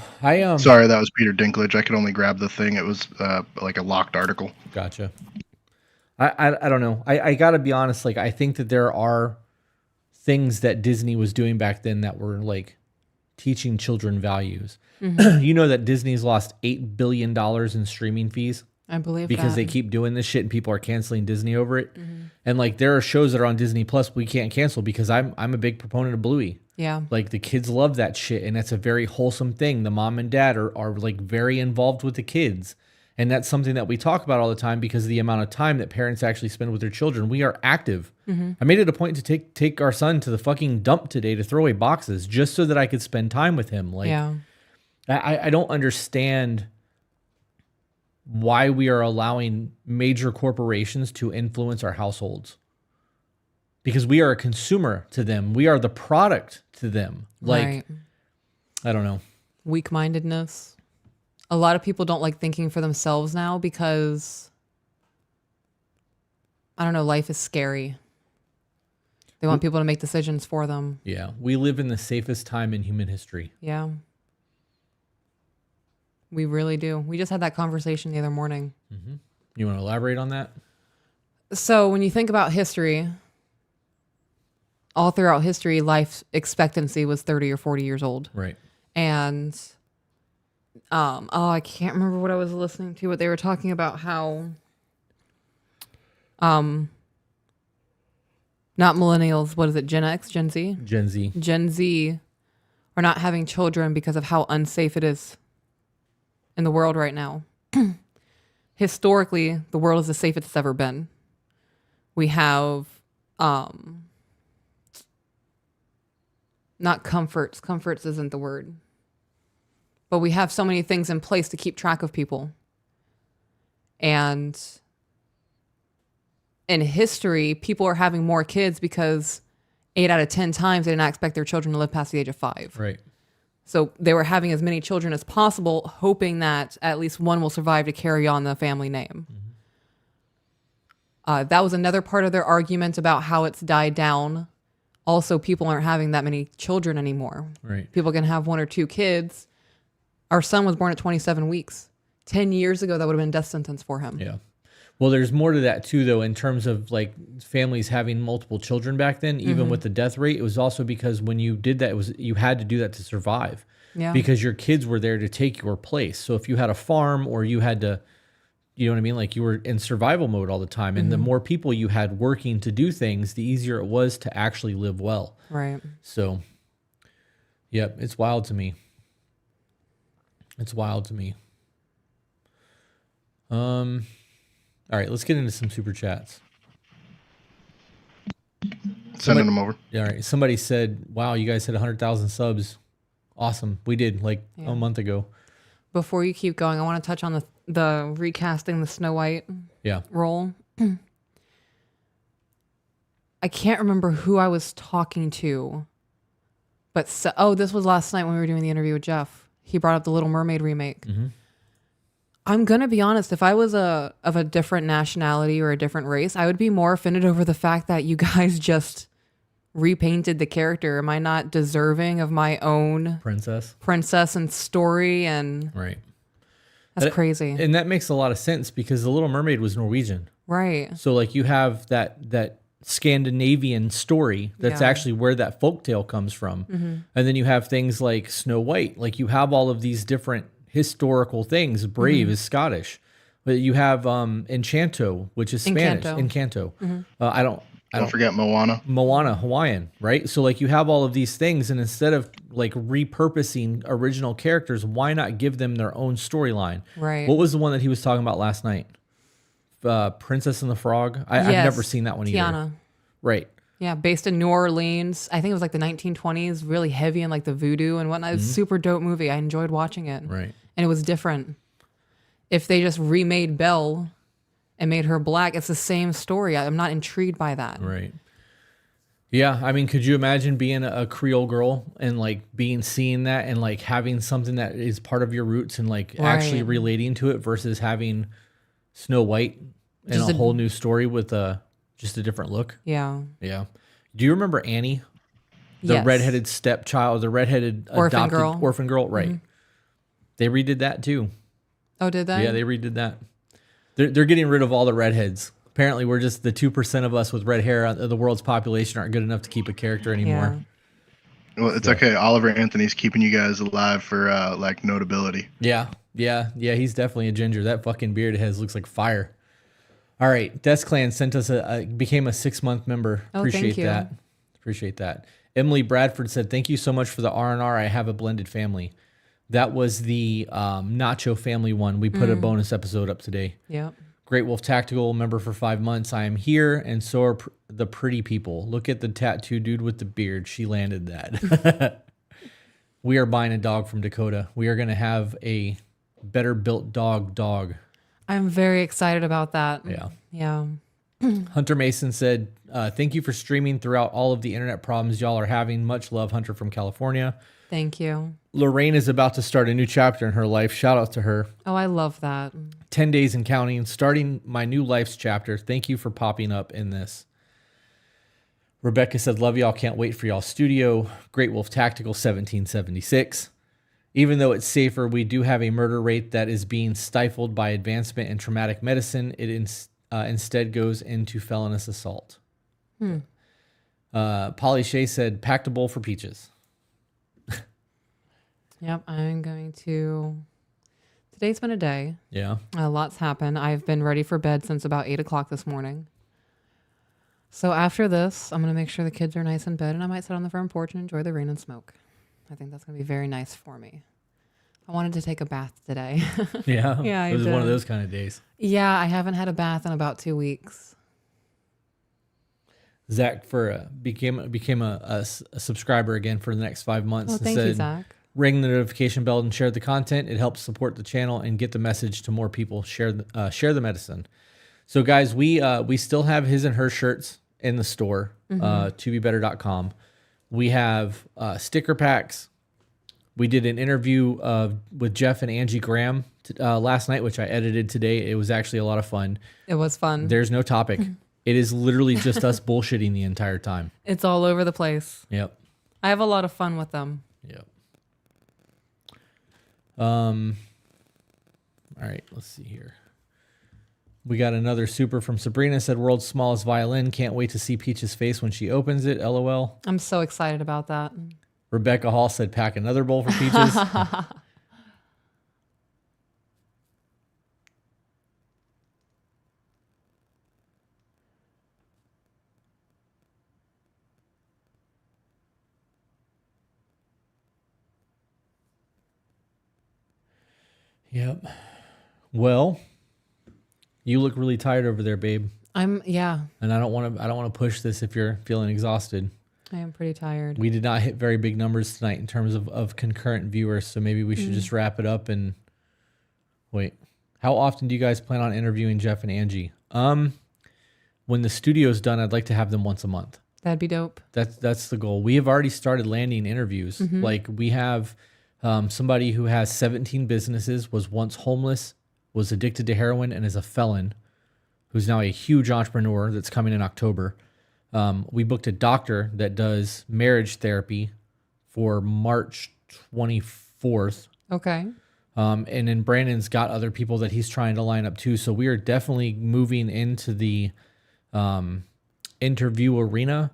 Sorry, that was Peter Dinklage. I could only grab the thing. It was like a locked article. Gotcha. I don't know. I got to be honest. Like, I think that there are things that Disney was doing back then that were like teaching children values. You know that Disney's lost $8 billion in streaming fees I believe because that. they keep doing this shit and people are canceling Disney over it. And like, there are shows that are on Disney Plus we can't cancel because I'm a big proponent of Bluey. Yeah. Like, the kids love that shit, and that's a very wholesome thing. The mom and dad are like very involved with the kids. And that's something that we talk about all the time because of the amount of time that parents actually spend with their children. We are active. I made it a point to take our son to the fucking dump today to throw away boxes just so that I could spend time with him. Like, yeah. I don't understand why we are allowing major corporations to influence our households. Because we are a consumer to them. We are the product to them. Like, Right. I don't know. Weak-mindedness. A lot of people don't like thinking for themselves now because, I don't know, life is scary. They want people to make decisions for them. Yeah. We live in the safest time in human history. Yeah. We really do. We just had that conversation the other morning. You want to elaborate on that? So when you think about history, all throughout history, life expectancy was 30 or 40 years old. Right. And I can't remember what I was listening to, but they were talking about how not millennials, what is it, Gen X, Gen Z? Gen Z. Gen Z are not having children because of how unsafe it is in the world right now. Historically, the world is the safest it's ever been. We have not comforts. Comforts isn't the word. But we have so many things in place to keep track of people. And in history, people are having more kids because 8 out of 10 times they did not expect their children to live past the age of 5. Right. So they were having as many children as possible, hoping that at least one will survive to carry on the family name. That was another part of their argument about how it's died down. Also, people aren't having that many children anymore. Right. People can have 1 or 2 kids. Our son was born at 27 weeks. 10 years ago, that would have been a death sentence for him. Yeah. Well, there's more to that too, though, in terms of like families having multiple children back then. Even with the death rate, it was also because when you did that, you had to do that to survive. Yeah. Because your kids were there to take your place. So if you had a farm or you had to, you know what I mean, like you were in survival mode all the time, and the more people you had working to do things, the easier it was to actually live well. Right. So, yep, it's wild to me. It's wild to me. All right, let's get into some super chats. Sending them over. Yeah, all right. Somebody said, "Wow, you guys hit 100,000 subs. Awesome. We did like a month ago." Before you keep going, I want to touch on the recasting the Snow White Yeah. role. I can't remember who I was talking to, but this was last night when we were doing the interview with Jeff. He brought up the Little Mermaid remake. I'm gonna be honest. If I was of a different nationality or a different race, I would be more offended over the fact that you guys just repainted the character. Am I not deserving of my own princess and story? And Right. that's crazy. And that makes a lot of sense because the Little Mermaid was Norwegian. Right. So like you have that Scandinavian story that's actually where that folktale comes from. And then you have things like Snow White. Like you have all of these different historical things. Brave is Scottish. But you have Enchanto, which is Spanish. Encanto. I don't forget Moana. Moana, Hawaiian, right? So like you have all of these things, and instead of like repurposing original characters, why not give them their own storyline? Right. What was the one that he was talking about last night? Princess and the Frog. I've never seen that one either. Tiana. Right. Yeah, based in New Orleans. I think it was like the 1920s, really heavy in like the voodoo and whatnot. It was a super dope movie. I enjoyed watching it. Right. And it was different. If they just remade Belle and made her black, it's the same story. I'm not intrigued by that. Right. Yeah, I mean, could you imagine being a Creole girl and like seeing that and like having something that is part of your roots and like actually relating to it versus having Snow White and Just a whole new story with just a different look? Yeah. Yeah. Do you remember Annie? The Yes. redheaded stepchild, the redheaded Orphan girl. Orphan girl, right. They redid that too. Oh, did they? Yeah, they redid that. They're getting rid of all the redheads. Apparently, we're just the 2% of us with red hair of the world's population aren't good enough to keep a character anymore. Well, it's okay. Oliver Anthony's keeping you guys alive for like notability. Yeah. He's definitely a ginger. That fucking beard he has looks like fire. All right, Death Clan sent us became a 6-month member. Oh, Appreciate thank you. that. Appreciate that. Emily Bradford said, "Thank you so much for the R&R. I have a blended family." That was the Nacho family one. We put a bonus episode up today. Yep. Great Wolf Tactical member for 5 months. I am here, and so are the pretty people. Look at the tattoo dude with the beard. She landed that. We are buying a dog from Dakota. We are going to have a better built dog. I'm very excited about that. Yeah. Yeah. Hunter Mason said, "Thank you for streaming throughout all of the internet problems y'all are having. Much love, Hunter from California." Thank you. Lorraine is about to start a new chapter in her life. Shout out to her. Oh, I love that. 10 days and counting, starting my new life's chapter. Thank you for popping up in this. Rebecca said, "Love y'all. Can't wait for y'all studio." Great Wolf Tactical 1776. Even though it's safer, we do have a murder rate that is being stifled by advancement in traumatic medicine. It instead goes into felonious assault. Polly Shea said, "Packed a bowl for peaches." Yep. I'm going to. Today's been a day. Yeah. A lot's happened. I've been ready for bed since about 8 o'clock this morning. So after this, I'm going to make sure the kids are nice in bed, and I might sit on the front porch and enjoy the rain and smoke. I think that's going to be very nice for me. I wanted to take a bath today. Yeah. Yeah, I It was one of did. those kind of days. Yeah, I haven't had a bath in about 2 weeks. Zach became a subscriber again for the next 5 months. Oh, and thank you, said, Zach. "Ring the notification bell and share the content. It helps support the channel and get the message to more people. Share the medicine." So guys, we still have his and her shirts in the store, tobebetter.com. We have sticker packs. We did an interview with Jeff and Angie Graham last night, which I edited today. It was actually a lot of fun. It was fun. There's no topic. It is literally just us bullshitting the entire time. It's all over the place. Yep. I have a lot of fun with them. Yep. All right, let's see here. We got another super from Sabrina, said world's smallest violin. Can't wait to see Peach's face when she opens it. LOL. I'm so excited about that. Rebecca Hall said pack another bowl for Peaches. Yep. Well, you look really tired over there, babe. Yeah, And I don't want to push this if you're feeling exhausted. I am pretty tired. We did not hit very big numbers tonight in terms of concurrent viewers, so maybe we should just wrap it up and wait. How often do you guys plan on interviewing Jeff and Angie? When the studio's done, I'd like to have them once a month. That'd be dope. That's the goal. We have already started landing interviews. Like we have somebody who has 17 businesses, was once homeless, was addicted to heroin, and is a felon, who's now a huge entrepreneur that's coming in October. We booked a doctor that does marriage therapy for March 24th. Okay. And then Brandon's got other people that he's trying to line up too. So we are definitely moving into the interview arena,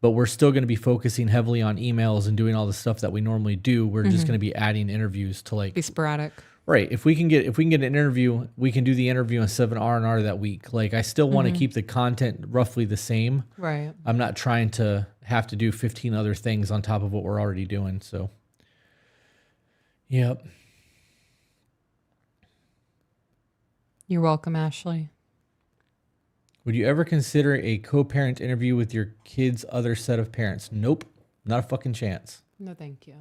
but we're still going to be focusing heavily on emails and doing all the stuff that we normally do. We're just going to be adding interviews to like Be sporadic. right. If we can get an interview, we can do the interview instead of an R&R that week. Like I still want to keep the content roughly the same. Right. I'm not trying to have to do 15 other things on top of what we're already doing. So, yep. You're welcome, Ashley. Would you ever consider a co-parent interview with your kid's other set of parents? Nope. Not a fucking chance. No, thank you.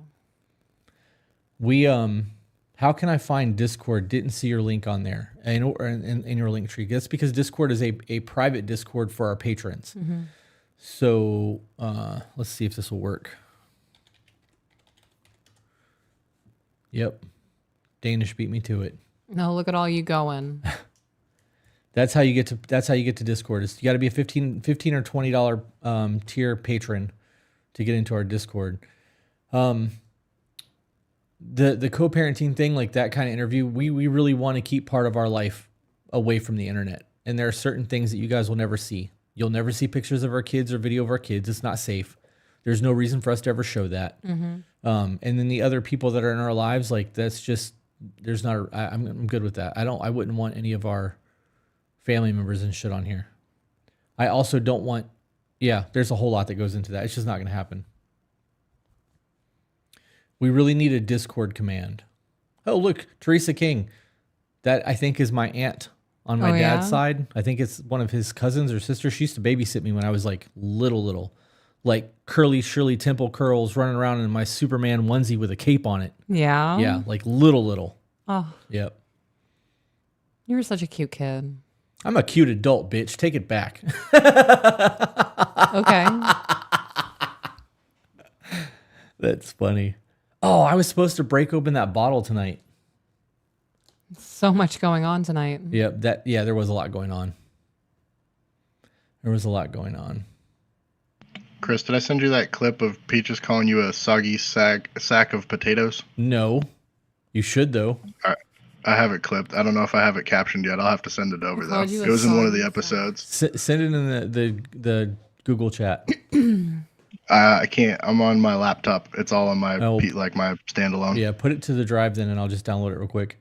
We, how can I find Discord? Didn't see your link on there in your link tree. That's because Discord is a private Discord for our patrons. So let's see if this will work. Yep. Danish beat me to it. No, look at all you going. That's how you get to Discord. You got to be a $15 or $20 tier patron to get into our Discord. The co-parenting thing, like that kind of interview, we really want to keep part of our life away from the internet. And there are certain things that you guys will never see. You'll never see pictures of our kids or video of our kids. It's not safe. There's no reason for us to ever show that. And then the other people that are in our lives, like that's just, there's not, I'm good with that. I wouldn't want any of our family members and shit on here. I also don't want, there's a whole lot that goes into that. It's just not going to happen. We really need a Discord command. Oh, look, Teresa King. That I think is my aunt on my dad's side. I think it's one of his cousins or sisters. She used to babysit me when I was like little. Like curly Shirley Temple curls, running around in my Superman onesie with a cape on it. Yeah. Yeah, like little. Oh, Yep. you were such a cute kid. I'm a cute adult, bitch. Take it back. Okay. That's funny. Oh, I was supposed to break open that bottle tonight. So much going on tonight. Yep. There was a lot going on. Chris, did I send you that clip of Peaches calling you a soggy sack of potatoes? No. You should, though. I have it clipped. I don't know if I have it captioned yet. I'll have to send it over, though. called you It a was in one of the soggy episodes. Send it in the Google chat. I can't. I'm on my laptop. It's all on my Oh. like my standalone. Yeah, put it to the drive then, and I'll just download it real quick.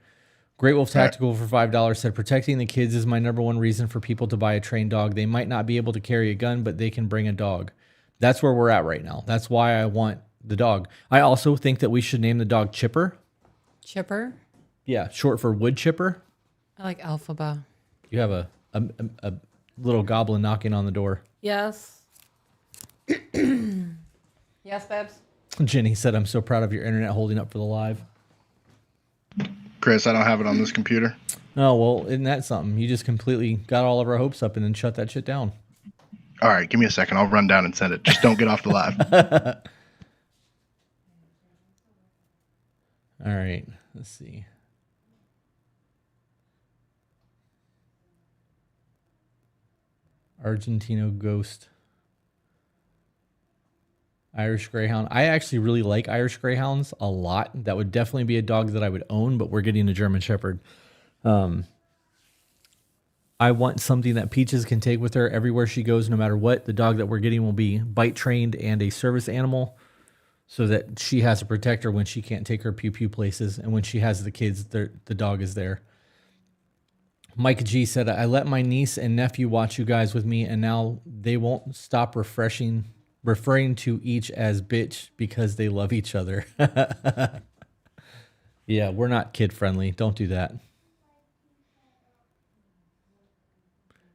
Great Wolf Tactical for $5 said, protecting the kids is my number one reason for people to buy a trained dog. They might not be able to carry a gun, but they can bring a dog. That's where we're at right now. That's why I want the dog. I also think that we should name the dog Chipper. Chipper. Yeah, short for wood chipper. I like Alphaba. You have a little goblin knocking on the door. Yes. Yes, Babs. Jenny said, I'm so proud of your internet holding up for the live. Chris, I don't have it on this computer. Oh, well, isn't that something? You just completely got all of our hopes up and then shut that shit down. All right, give me a second. I'll run down and send it. Just don't get off the live. All right, let's see. Argentino Ghost. Irish Greyhound. I actually really like Irish Greyhounds a lot. That would definitely be a dog that I would own, but we're getting a German Shepherd. I I want something that Peaches can take with her everywhere she goes, no matter what. The dog that we're getting will be bite trained and a service animal, so that she has a protector when she can't take her pew-pew places. And when she has the kids, the dog is there. Mike G said, I let my niece and nephew watch you guys with me, and now they won't stop referring to each as bitch because they love each other. Yeah, we're not kid-friendly. Don't do that.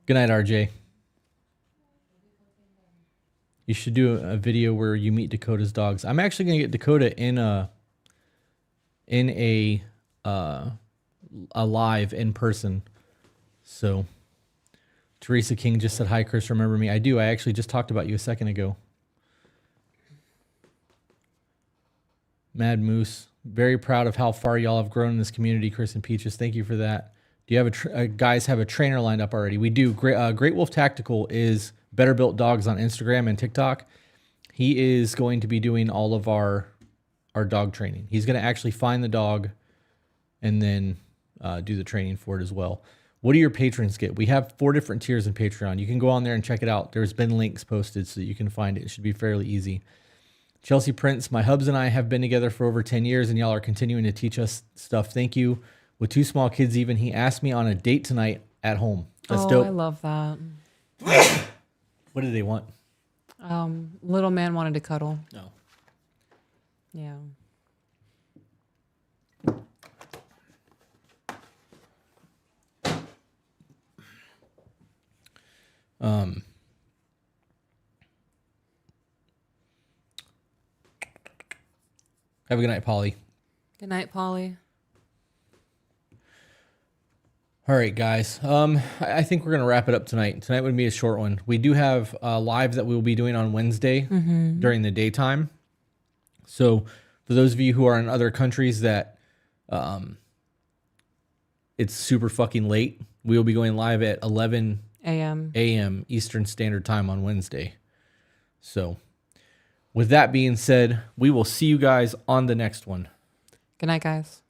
Good night, RJ. You should do a video where you meet Dakota's dogs. I'm actually going to get Dakota in a live in person. So Teresa King just said, hi, Chris, remember me? I do. I actually just talked about you a second ago. Mad Moose, very proud of how far y'all have grown in this community, Chris and Peaches. Thank you for that. Do you have guys have a trainer lined up already? We do. Great Wolf Tactical is Better Built Dogs on Instagram and TikTok. He is going to be doing all of our dog training. He's going to actually find the dog and then do the training for it as well. What do your patrons get? We have 4 different tiers in Patreon. You can go on there and check it out. There's been links posted so that you can find it. It should be fairly easy. Chelsea Prince, my hubs and I have been together for over 10 years, and y'all are continuing to teach us stuff. Thank you. With 2 small kids even, he asked me on a date tonight at home. That's dope. I love that. What did they want? Little man wanted to cuddle. No. Yeah. Have a good night, Polly. Good night, Polly. All right, guys. I think we're going to wrap it up tonight. Tonight would be a short one. We do have live that we will be doing on Wednesday during the daytime. So for those of you who are in other countries that it's super fucking late, we will be going live at 11 a.m. Eastern Standard Time on Wednesday. So with that being said, we will see you guys on the next one. Good night, guys.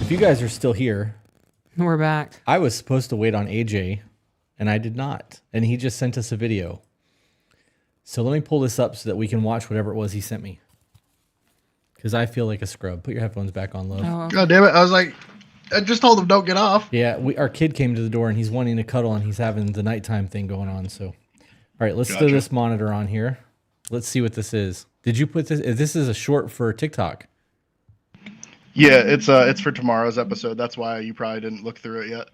You guys are still here. We're back. I was supposed to wait on AJ, and I did not. And he just sent us a video. So let me pull this up so that we can watch whatever it was he sent me. Because I feel like a scrub. Put your headphones back on, love. Oh, okay. God damn it. I was like, I just told him don't get off. Yeah, our kid came to the door, and he's wanting to cuddle, and he's having the nighttime thing going on. So, all right, let's throw this monitor on here. Let's see what this is. Did you put this? This is a short for TikTok. Yeah, it's for tomorrow's episode. That's why you probably didn't look through it yet.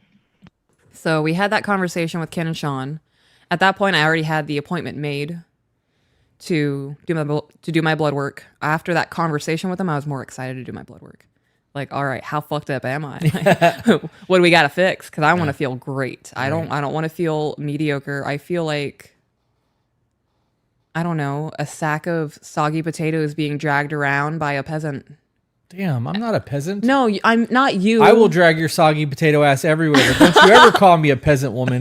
So we had that conversation with Ken and Sean. At that point, I already had the appointment made to do my blood work. After that conversation with them, I was more excited to do my blood work. Like, all right, how fucked up am I? Like, what do we got to fix? Because I want to feel great. I don't want to feel mediocre. I feel like, I don't know, a sack of soggy potatoes being dragged around by a peasant. Damn, I'm not a peasant. No, I'm not you. I will drag your soggy potato ass everywhere, but don't you ever call me a peasant woman.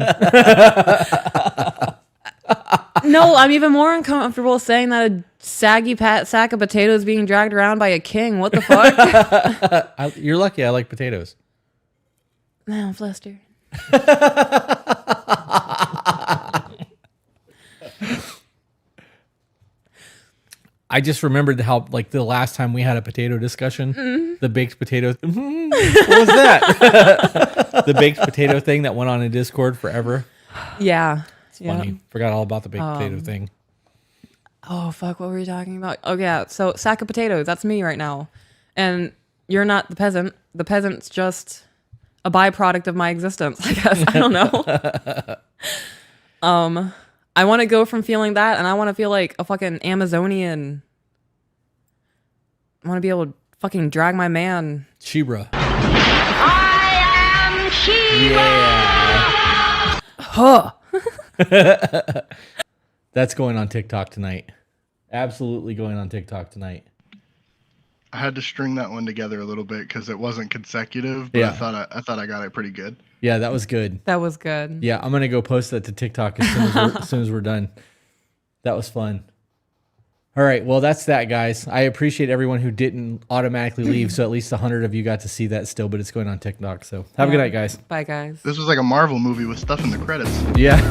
No, I'm even more uncomfortable saying that a saggy sack of potatoes being dragged around by a king. What the fuck? You're lucky I like potatoes. No, I'm flustered. I just remembered how, like, the last time we had a potato discussion, the baked potatoes. What was that? The baked potato thing that went on in Discord forever. Yeah. It's funny. Forgot all about the baked potato thing. Oh, fuck. What were we talking about? Oh, yeah. So, sack of potatoes. That's me right now. And you're not the peasant. The peasant's just a byproduct of my existence, I guess. I don't know. I want to go from feeling that, and I want to feel like a fucking Amazonian. I want to be able to fucking drag my man. Shebra. I am She. Huh. That's going on TikTok tonight. Absolutely going on TikTok tonight. I had to string that one together a little bit because it wasn't consecutive, but Yeah. I thought I got it pretty good. Yeah, that was good. That was good. Yeah, I'm gonna go post that to TikTok as soon as we're done. That was fun. All right, well that's that, guys. I appreciate everyone who didn't automatically leave, so at least 100 of you got to see that still, but it's going on TikTok. So have a good night, guys. Bye, guys. This was like a Marvel movie with stuff in the credits. Yeah.